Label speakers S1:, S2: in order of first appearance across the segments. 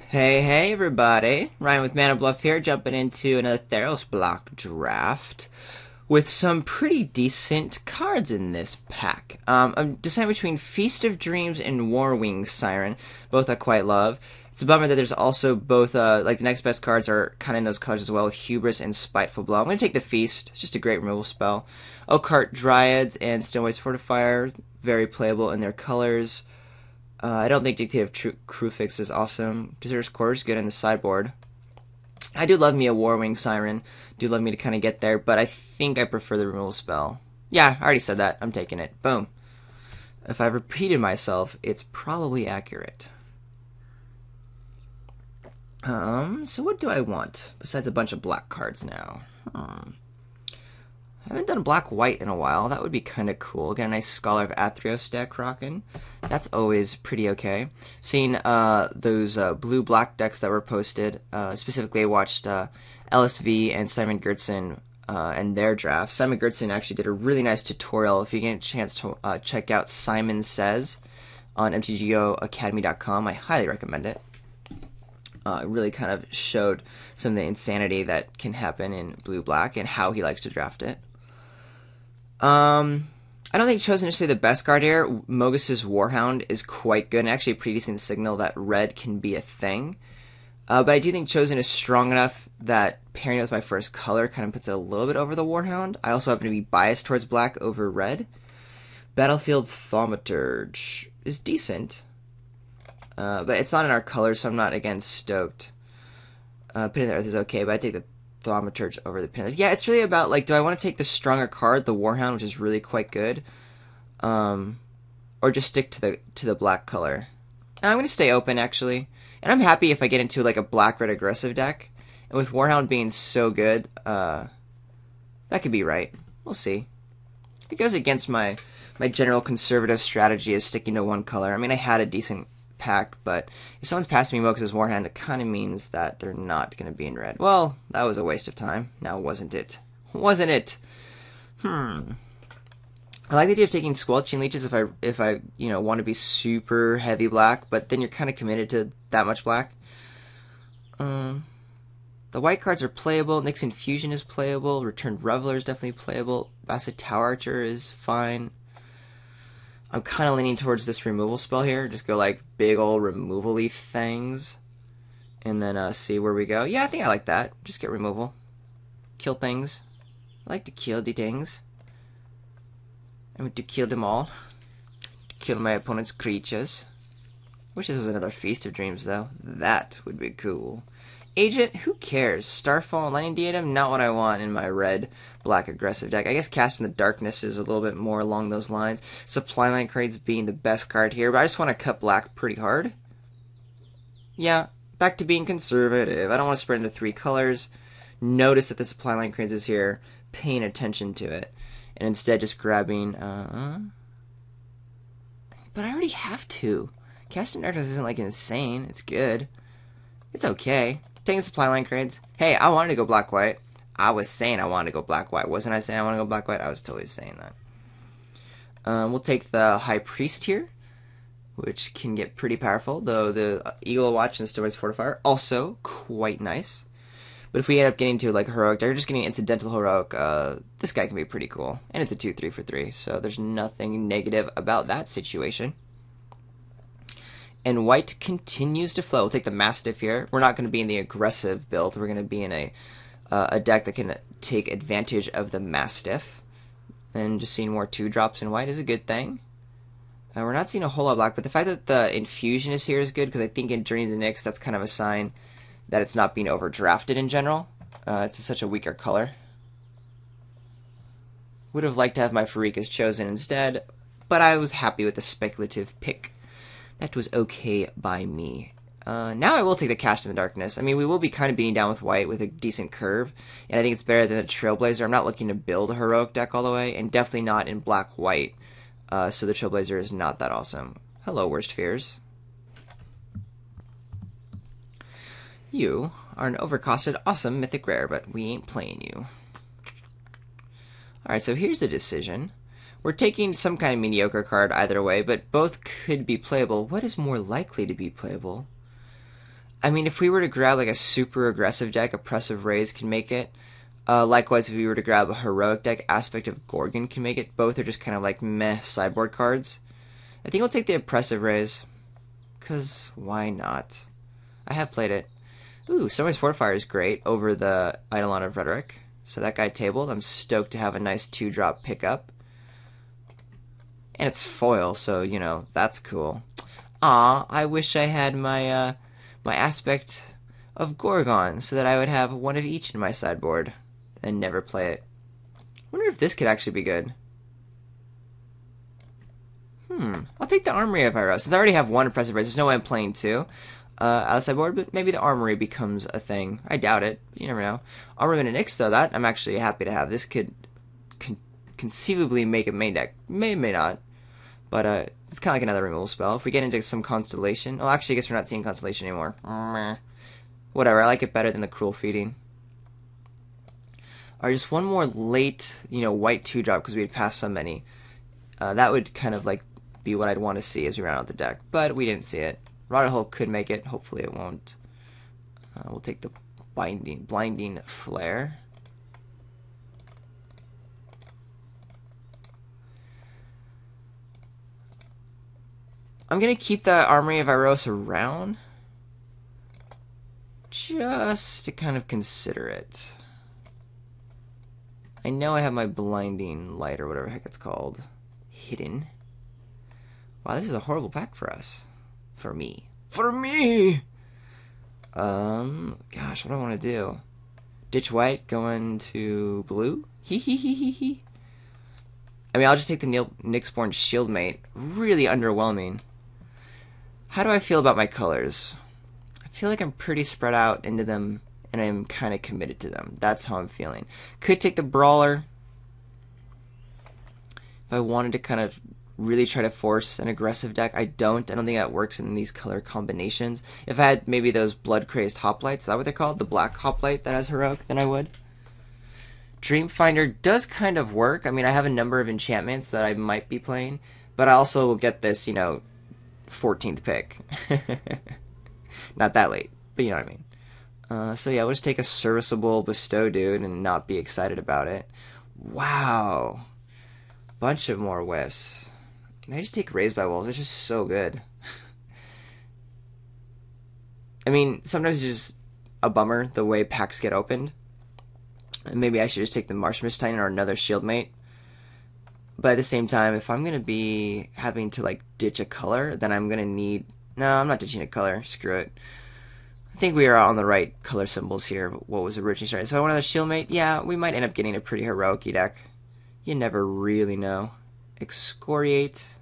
S1: Hey everybody, Ryan with Mana Bluff here, jumping into another Theros block draft with some pretty decent cards in this pack. I'm deciding between Feast of Dreams and Warwing Siren, both I quite love. It's a bummer that there's also both, like the next best cards are kind of in those colors as well, with Hubris and Spiteful Blow. I'm going to take the Feast, it's just a great removal spell. Oakheart Dryads and Stoneways Fortifier, very playable in their colors. I don't think Dictative Crewfix is awesome. Deserter's Quarters good in the sideboard. I do love me a Warwing Siren. Do love me to kind of get there, but I think I prefer the removal spell. Yeah, I already said that. I'm taking it. Boom. If I've repeated myself, it's probably accurate. So what do I want besides a bunch of black cards now? I haven't done black-white in a while. That would be kind of cool. Get a nice Scholar of Athreos deck rocking. That's always pretty okay. Seeing those blue-black decks that were posted. Specifically, I watched LSV and Simon Gertson and their draft. Simon Gertson actually did a really nice tutorial. If you get a chance to check out Simon Says on mtgoacademy.com, I highly recommend it. It really kind of showed some of the insanity that can happen in blue-black and how he likes to draft it. I don't think Chosen is necessarily the best card here. Mogus's Warhound is quite good and actually a pretty decent signal that red can be a thing. But I do think Chosen is strong enough that pairing it with my first color kind of puts it a little bit over the Warhound. I also happen to be biased towards black over red. Battlefield Thaumaturge is decent. But it's not in our colors, so I'm not, again, stoked. Pin of the Earth is okay, but I take the Thaumaturge over the Pin of the Earth. Yeah, it's really about, like, do I want to take the stronger card, the Warhound, which is really quite good, or just stick to the black color? And I'm going to stay open, actually. And I'm happy if I get into, like, a black-red aggressive deck. And with Warhound being so good, that could be right. We'll see. It goes against my general conservative strategy of sticking to one color. I mean, I had a decent pack, but if someone's passing me Mogus's Warhound, it kind of means that they're not going to be in red. Well, that was a waste of time. Now, wasn't it? Wasn't it? I like the idea of taking Squelching Leeches if I want to be super heavy black, but then you're kind of committed to that much black. The white cards are playable. Nyx's Infusion is playable. Returned Reveler is definitely playable. Basset Tower Archer is fine. I'm kind of leaning towards this removal spell here. Just go like big old removal-y things. And then see where we go. Yeah, I think I like that. Just get removal. Kill things. I like to kill the things. I want to kill them all. To kill my opponent's creatures. Wish this was another Feast of Dreams, though. That would be cool. Agent, who cares? Starfall, Lightning Diadem, not what I want in my red-black aggressive deck. I guess Cast in the Darkness is a little bit more along those lines. Supply Line Crates being the best card here, but I just want to cut black pretty hard. Yeah, back to being conservative. I don't want to spread into three colors. Notice that the Supply Line Crates is here, paying attention to it, and instead just grabbing, but I already have two. Cast in Darkness isn't, like, insane. It's good. It's okay. Taking Supply Line Crates. Hey, I wanted to go black-white. I was saying I wanted to go black-white. Wasn't I saying I want to go black-white? I was totally saying that. We'll take the High Priest here, which can get pretty powerful, though the Eagle Watch and Stoneways Fortifier also quite nice. But if we end up getting to like Heroic deck, or just getting Incidental Heroic, this guy can be pretty cool. And it's a 2/3 for 3, so there's nothing negative about that situation. And white continues to flow. We'll take the Mastiff here. We're not going to be in the aggressive build. We're going to be in a deck that can take advantage of the Mastiff. And just seeing more 2-drops in white is a good thing. We're not seeing a whole lot of black, but the fact that the Infusion is here is good, because I think in Journey to the Nyx, that's kind of a sign that it's not being overdrafted in general. It's such a weaker color. Would have liked to have my Pharika's Chosen instead, but I was happy with the speculative pick. That was okay by me. Now I will take the Cast in the Darkness. I mean, we will be kind of beating down with white with a decent curve, and I think it's better than a Trailblazer. I'm not looking to build a Heroic deck all the way, and definitely not in black-white, so the Trailblazer is not that awesome. Hello, Worst Fears. You are an overcosted, awesome Mythic Rare, but we ain't playing you. Alright, so here's the decision. We're taking some kind of mediocre card either way, but both could be playable. What is more likely to be playable? I mean, if we were to grab like a super aggressive deck, Oppressive Rays can make it. Likewise, if we were to grab a heroic deck, Aspect of Gorgon can make it. Both are just kind of like meh sideboard cards. I think I'll take the Oppressive Rays, because why not? I have played it. Ooh, Summer's Fortifier is great over the Eidolon of Rhetoric. So that guy tabled. I'm stoked to have a nice 2-drop pickup. And it's foil, so, you know, that's cool. Aw, I wish I had my my Aspect of Gorgon so that I would have one of each in my sideboard and never play it. I wonder if this could actually be good. I'll take the Armory of Iroh. Since I already have one Oppressive Rays, there's no way I'm playing two outside board, but maybe the Armory becomes a thing. I doubt it, but you never know. Armory of Nyx, though, that I'm actually happy to have. This could conceivably make a main deck. May not. But it's kind of like another removal spell. If we get into some Constellation... Oh, actually, I guess we're not seeing Constellation anymore. Whatever, I like it better than the Cruel Feeding. Alright, just one more late, white 2-drop, because we had passed so many. That would kind of, like, be what I'd want to see as we round out the deck. But we didn't see it. Rotted Hull could make it. Hopefully it won't. We'll take the Blinding Flare. I'm going to keep the Armory of Iroh around just to kind of consider it. I know I have my Blinding Light or whatever the heck it's called hidden. Wow, this is a horrible pack for us. For me. For me! Gosh, what do I want to do? Ditch white, going to blue? Hee hee hee hee hee. I mean, I'll just take the Nyxborn Shieldmate. Really underwhelming. How do I feel about my colors? I feel like I'm pretty spread out into them, and I'm kind of committed to them. That's how I'm feeling. Could take the Brawler. If I wanted to kind of really try to force an aggressive deck, I don't. I don't think that works in these color combinations. If I had maybe those Blood-Crazed Hoplites, is that what they're called? The black Hoplite that has Heroic, then I would. Dreamfinder does kind of work. I mean, I have a number of enchantments that I might be playing, but I also will get this, 14th pick. Not that late, but you know what I mean. So yeah, we'll just take a serviceable Bestow dude and not be excited about it. Wow. Bunch of more whiffs. Can I just take Raised by Wolves? It's just so good. I mean, sometimes it's just a bummer the way packs get opened. And maybe I should just take the Marshmist Titan or another Shieldmate. But at the same time, if I'm going to be having to, like, ditch a color, then I'm going to need... No, I'm not ditching a color. Screw it. I think we are on the right color symbols here, what was originally started. So I want another Shieldmate. Yeah, we might end up getting a pretty heroic-y deck. You never really know. Excoriate.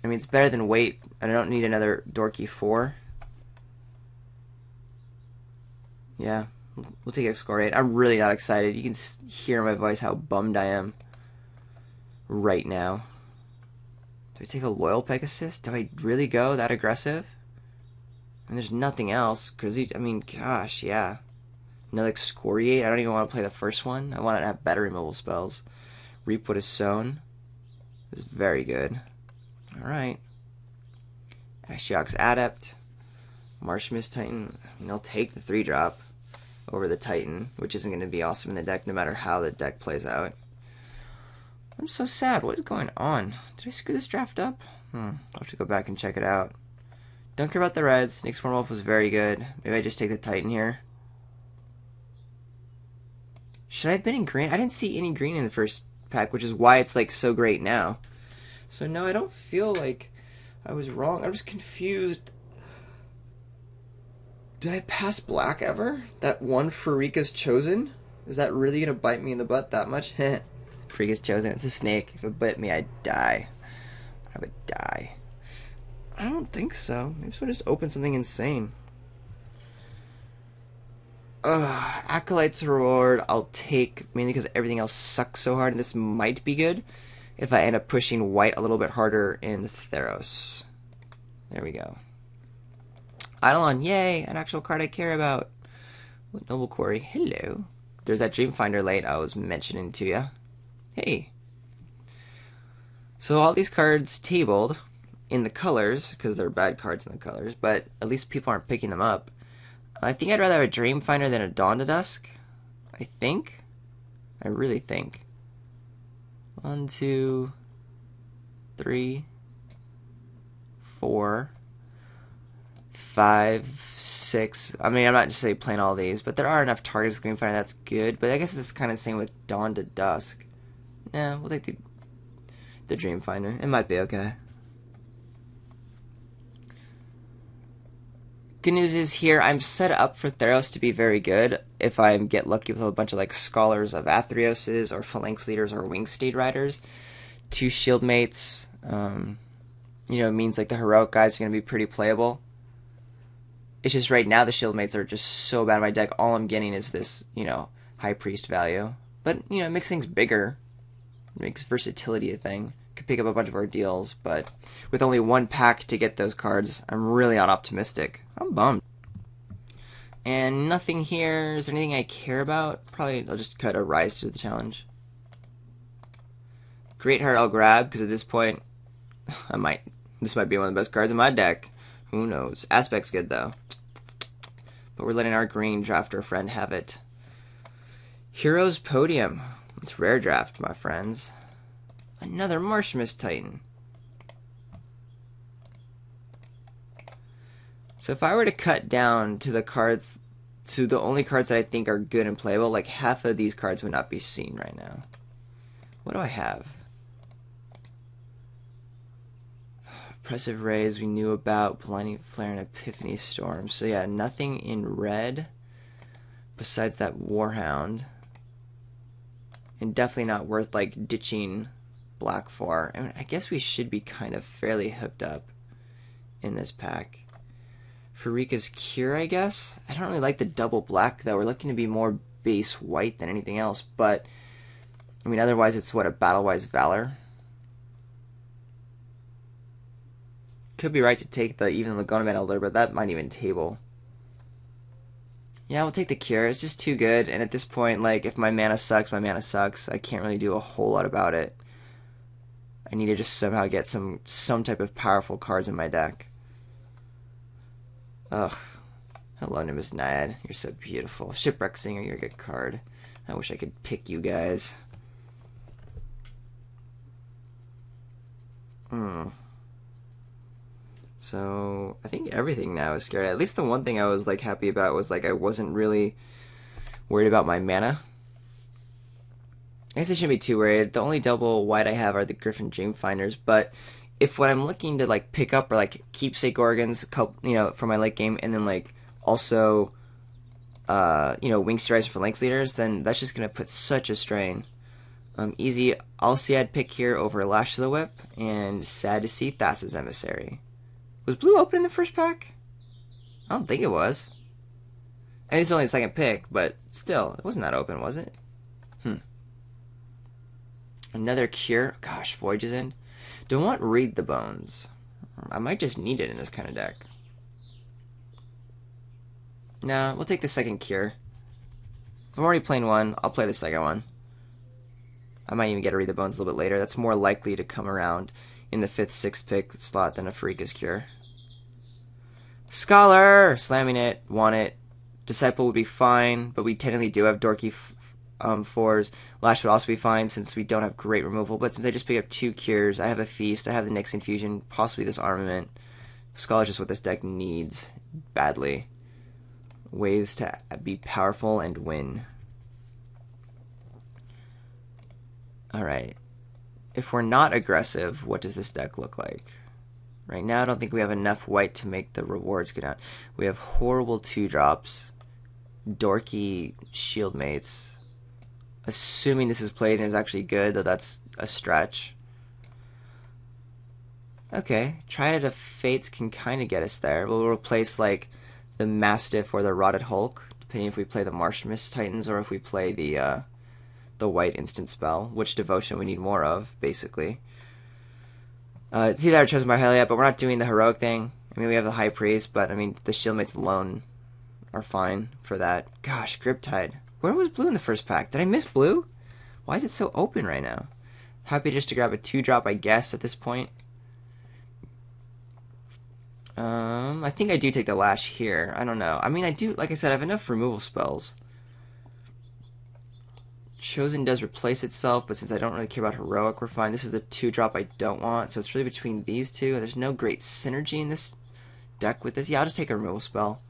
S1: I mean, it's better than wait, and I don't need another dorky 4. Yeah. We'll take Excoriate. I'm really not excited. You can hear in my voice how bummed I am right now. Do I take a Loyal Pegasus? Do I really go that aggressive? And there's nothing else. I mean, gosh, yeah. Another Excoriate? I don't even want to play the first one. I want to have better removal spells. Reap What Is Sown is very good. Alright. Ashiok's Adept. Marshmist Titan. I mean, I'll take the 3-drop over the Titan, which isn't going to be awesome in the deck no matter how the deck plays out. I'm so sad. What is going on? Did I screw this draft up? I'll have to go back and check it out. Don't care about the reds. Nyxborn Wolf was very good. Maybe I just take the Titan here. Should I have been in green? I didn't see any green in the first pack, which is why it's like so great now. So no, I don't feel like I was wrong. I'm just confused. Did I pass black ever? That one Farika's Chosen? Is that really going to bite me in the butt that much? Farika's Chosen, it's a snake. If it bit me, I'd die. I would die. I don't think so. Maybe someone just opened something insane. Acolyte's Reward I'll take, mainly because everything else sucks so hard, and this might be good if I end up pushing white a little bit harder in Theros. There we go. Eidolon, yay! An actual card I care about. What Noble Quarry, hello. There's that Dreamfinder late I was mentioning to you. Hey. So all these cards tabled, in the colors, because they're bad cards in the colors, but at least people aren't picking them up. I think I'd rather have a Dreamfinder than a Dawn to Dusk. I think. I really think. 1, 2, 3, 4, 5, 6. I mean, I'm not just saying playing all these, but there are enough targets with Dreamfinder that's good. But I guess it's kind of the same with Dawn to Dusk. Nah, we'll take the Dreamfinder. It might be okay. Good news is here, I'm set up for Theros to be very good if I get lucky with a bunch of like Scholars of Athreoses or Phalanx Leaders or Wingsteed Riders. 2 shield mates, it means like the heroic guys are going to be pretty playable. It's just right now the shield mates are just so bad in my deck. All I'm getting is this, High Priest value. But, it makes things bigger. It makes versatility a thing. Could pick up a bunch of ordeals, but with only 1 pack to get those cards, I'm really not optimistic. I'm bummed. And nothing here. Is there anything I care about? Probably I'll just cut a Rise to the challenge. Great Heart I'll grab, because at this point, this might be one of the best cards in my deck. Who knows? Aspect's good, though. But we're letting our green drafter friend have it. Heroes Podium. It's rare draft, my friends. Another Marshmist Titan. So if I were to cut down to the only cards that I think are good and playable, like half of these cards would not be seen right now. What do I have? Oppressive Rays we knew about, Blinding Flare and Epiphany Storm. So yeah, nothing in red besides that Warhound. And definitely not worth like ditching black for. I mean, I guess we should be kind of fairly hooked up in this pack. Farika's Cure, I guess? I don't really like the double black, though. We're looking to be more base white than anything else, but I mean, otherwise it's what, a Battle-Wise Valor? Could be right to take the even Lagonaman Elder, but that might even table. Yeah, we'll take the Cure. It's just too good, and at this point, like, if my mana sucks, my mana sucks. I can't really do a whole lot about it. I need to just somehow get some type of powerful cards in my deck. Ugh. Hello, Nimbus Naiad. You're so beautiful. Shipwreck Singer, you're a good card. I wish I could pick you guys. So, I think everything now is scary. At least the one thing I was, like, happy about was, like, I wasn't really worried about my mana. I guess I shouldn't be too worried. The only double white I have are the Griffin Dreamfinders, but if what I'm looking to, like, pick up are, like, Keepsake Organs, for my late game, and then, like, also, Wingsteed Riders for Lynx Leaders, then that's just going to put such a strain. Easy Alciad pick here over Lash to the Whip, and sad to see Thassa's Emissary. Was blue open in the first pack? I don't think it was. I mean, it's only the second pick, but still, it wasn't that open, was it? Another Cure. Gosh, Voyage's End. Don't want Read the Bones. I might just need it in this kind of deck. Nah, we'll take the second Cure. If I'm already playing one, I'll play the second one. I might even get to Read the Bones a little bit later. That's more likely to come around in the 5th, 6th pick slot than a Farika's Cure. Scholar! Slamming it. Want it. Disciple would be fine, but we technically do have Dorky 4s. Lash would also be fine since we don't have great removal, but since I just picked up 2 Cures, I have a Feast, I have the Nyx Infusion, possibly this Armament. Scholar is just what this deck needs badly. Ways to be powerful and win. Alright. If we're not aggressive, what does this deck look like? Right now, I don't think we have enough white to make the rewards go down. We have horrible 2-drops, dorky shield mates. Assuming this is played and is actually good, though that's a stretch. Okay, Triad of Fates can kind of get us there. We'll replace, like, the Mastiff or the Rotted Hulk, depending if we play the Marshmist Titans or if we play the white instant spell, which devotion we need more of, basically. It's either I chose my Hylia, but we're not doing the heroic thing. I mean, we have the High Priest, but I mean, the Shieldmates alone are fine for that. Gosh, Griptide. Where was blue in the first pack? Did I miss blue? Why is it so open right now? Happy just to grab a 2-drop, I guess, at this point. I think I do take the Lash here. I don't know. I mean, I do, like I said, I have enough removal spells. Chosen does replace itself, but since I don't really care about Heroic, we're fine. This is the 2-drop I don't want, so it's really between these two. There's no great synergy in this deck with this. Yeah, I'll just take a removal spell.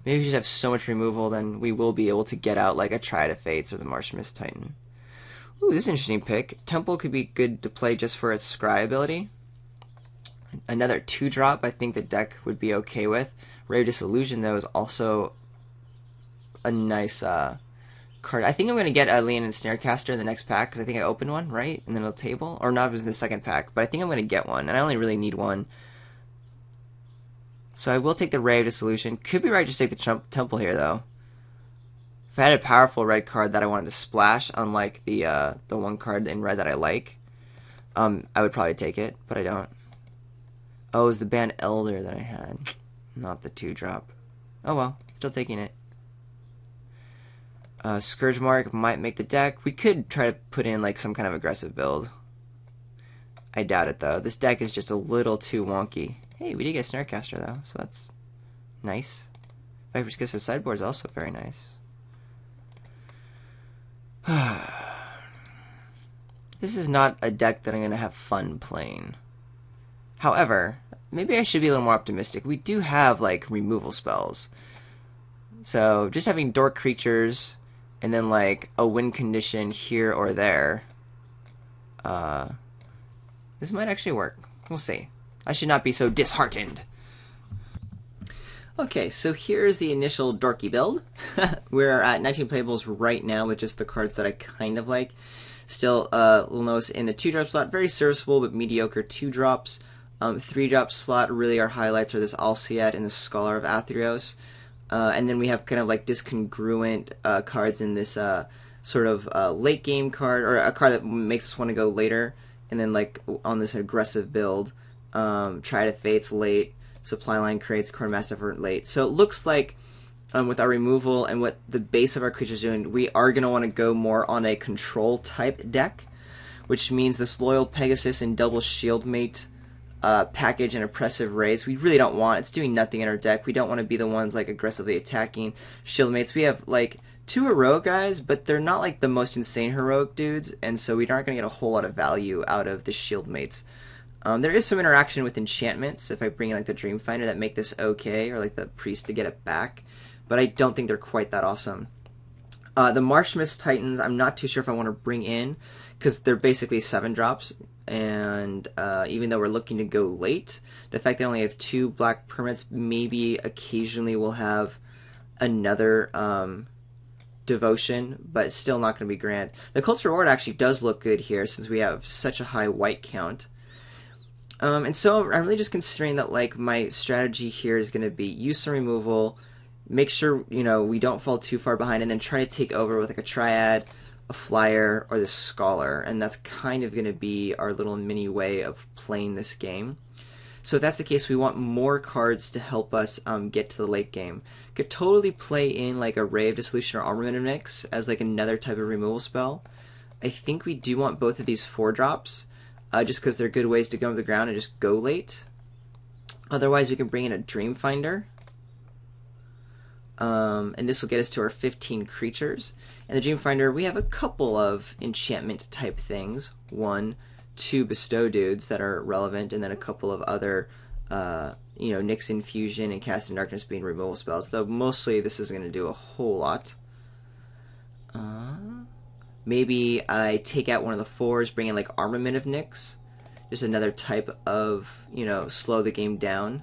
S1: Maybe we just have so much removal, then we will be able to get out like a Triad of Fates or the Marsh Mist Titan. Ooh, this is an interesting pick. Temple could be good to play just for its Scry ability. Another 2-drop I think the deck would be okay with. Ray of Disillusion, though, is also a nice card. I think I'm going to get a Leon and Snarecaster in the next pack, because I think I opened one, right? And then a table? Or not, it was in the second pack. But I think I'm going to get one, and I only really need one. So I will take the Ray of Dissolution. Could be right just take the Temple here, though. If I had a powerful red card that I wanted to splash, unlike the one card in red that I like, I would probably take it, but I don't. Oh, it was the Band Elder that I had, not the 2-drop. Oh well, still taking it. Scourge Mark might make the deck. We could try to put in like some kind of aggressive build. I doubt it though. This deck is just a little too wonky. Hey, we did get Snarecaster though, so that's nice. Viper's Kiss for sideboard is also very nice. This is not a deck that I'm going to have fun playing. However, maybe I should be a little more optimistic. We do have, like, removal spells. So, just having Dork creatures, and then, like, a win condition here or there. This might actually work. We'll see. I should not be so disheartened. Okay, so here's the initial dorky build. We're at 19 playables right now with just the cards that I kind of like. Still, we'll notice in the 2-drop slot, very serviceable but mediocre 2-drops. 3-drop slot, really our highlights are this Alciat and the Scholar of Athreos. And then we have kind of like discongruent cards in this sort of late game card, or a card that makes us want to go later. And then like on this aggressive build, Triad of Fates late, Supply Line creates Core Massive late. So it looks like with our removal and what the base of our creatures doing, we are going to want to go more on a control type deck, which means this Loyal Pegasus and Double Shieldmate package and Oppressive Rays we really don't want. It's doing nothing in our deck. We don't want to be the ones like aggressively attacking Shieldmates. We have like 2 heroic guys, but they're not like the most insane heroic dudes, and so we aren't going to get a whole lot of value out of the Shieldmates. There is some interaction with enchantments if I bring in like the Dreamfinder that make this okay, or like the Priest to get it back, but I don't think they're quite that awesome. The Marsh Mist Titans, I'm not too sure if I want to bring in, because they're basically 7-drops, and even though we're looking to go late, the fact that I only have 2 black permanents, maybe occasionally we'll have another devotion, but it's still not going to be grand. The Cult's Reward actually does look good here, since we have such a high white count. And so I'm really just considering that like my strategy here is going to be use some removal, make sure, you know, we don't fall too far behind, and then try to take over with like a Triad, a Flyer, or the Scholar, and that's kind of going to be our little mini way of playing this game. So if that's the case, we want more cards to help us get to the late game. Could totally play in like a Ray of Dissolution or Armament of Nyx as like another type of removal spell. I think we do want both of these 4-drops, just because they're good ways to go to the ground and just go late. Otherwise, we can bring in a Dreamfinder. And this will get us to our 15 creatures. And the Dreamfinder, we have a couple of enchantment type things. 1, 2 bestow dudes that are relevant, and then a couple of other, you know, Nyx Infusion and Cast in Darkness being removal spells. Though mostly this is going to do a whole lot. Maybe I take out one of the 4s, bring in like Armament of Nyx. Just another type of, you know, slow the game down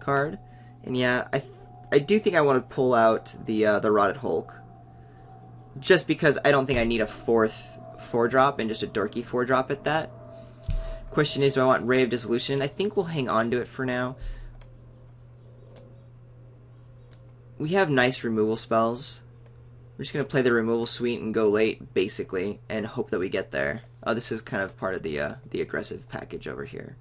S1: card. And yeah, I do think I want to pull out the Rotted Hulk. Just because I don't think I need a 4th 4-drop and just a dorky 4-drop at that. Question is, do I want Ray of Dissolution? I think we'll hang on to it for now. We have nice removal spells. We're just going to play the removal suite and go late, basically, and hope that we get there. Oh, this is kind of part of the aggressive package over here.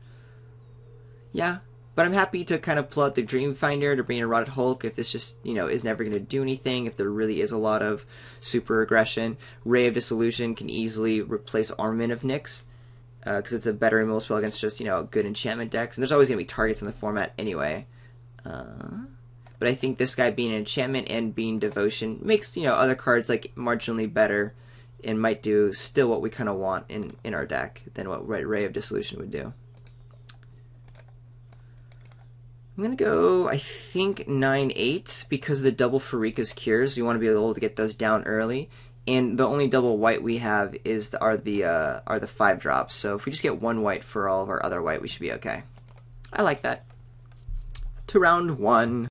S1: Yeah, but I'm happy to kind of pull out the Dreamfinder to bring in Rotted Hulk if this just, you know, is never going to do anything, if there really is a lot of super aggression. Ray of Dissolution can easily replace Armament of Nyx. because it's a better removal spell against just, good enchantment decks. And there's always going to be targets in the format anyway. But I think this guy being enchantment and being devotion makes, other cards like marginally better and might do still what we kind of want in our deck than what Ray of Dissolution would do. I'm going to go, I think, 9-8 because of the double Farika's Cures. We want to be able to get those down early. And the only double white we have are the 5 drops. So if we just get 1 white for all of our other white, we should be okay. I like that. To round 1.